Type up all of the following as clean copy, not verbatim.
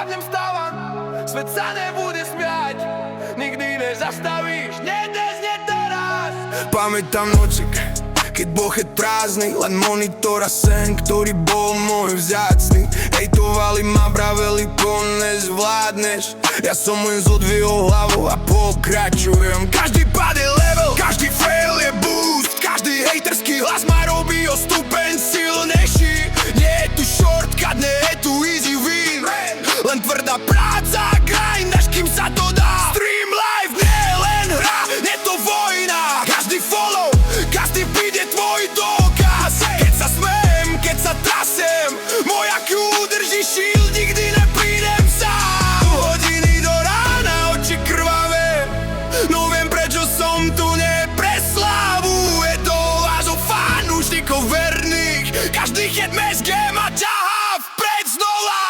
padnem, vstávam. Svet sa nebude smiať, nikdy nezastavíš, nie dnes, nie teraz. Pamätám noci, keď bochet prázdny, len monitor a sen, ktorý bol môj vzácny. Hejtovali ma, braveli, nezvládneš. Ja som len zodvihol hlavu a pokračujem. Každý pad je level, každý fail je boost, každý hejterský hlas ma robí o stupeň silnejší. Nie je tu shortcut, nie je tu easy win, len tvrdá práca, grind, až kým sa to dá. Stream live, nie je len hra, nie to vojna. Každý follow, každý beat je tvoj dokaz. Keď sa smejem, keď sa trasem, môj akú udrží shield, nikdy neprídem sám. Hodiny do rána, oči krvavé, no viem prečo som tu nie pre slávu. Je to vás o fanúšnikov verných, každý hit MSG ma ťahá vpred znova.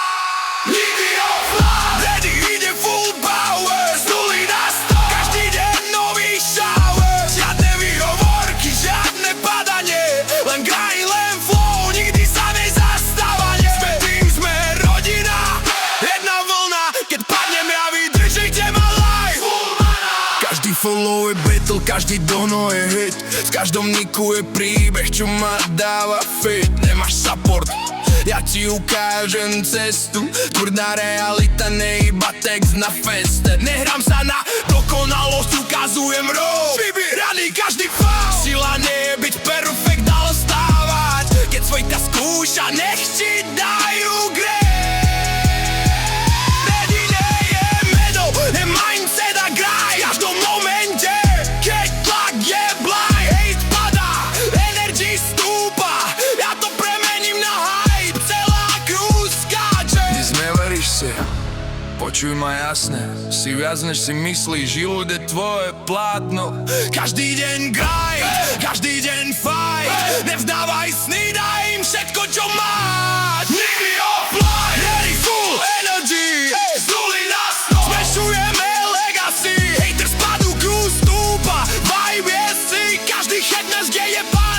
Nikdy offline, ready ide full power, z nuly na 100, každý deň nový shower. Žiadne výhovorky, žiadne padanie, len grind, len flow, nikdy sa nezastávanie. Sme tým, sme rodina, jedna vlna, keď padnem ja vydržíte ma live. Každý follow je battle, každý dono je hit, v každom niku je príbeh, čo ma dáva fit. Nemáš support, ja ti ukážem cestu, tvrdá realita, ne iba text na feste. Nehrám sa na dokonalosť, ukazujem roh, vybieraný každý faul. Sila nie je byť perfect, ale stávať, keď svoj ťa skúša, nech ti dajú gré. Ready nie je medal, je mindset a grind, v každom momente, keď tlak je blind. Hate padá, energy stúpa, ja to premením na hype, celá crew skáče. Dnes neveríš si, počuj ma jasne, si viac než si myslíš, život je tvoje plátno. Každý deň grind, každý deň fight, nevzdávaj sny, daj im všetko čo máš. Nikdy offline, ready full energy, z nuly na 100, zmenšujeme legacy. Haters padú, crew stúpa, vibe je sick, každý head nás je pár.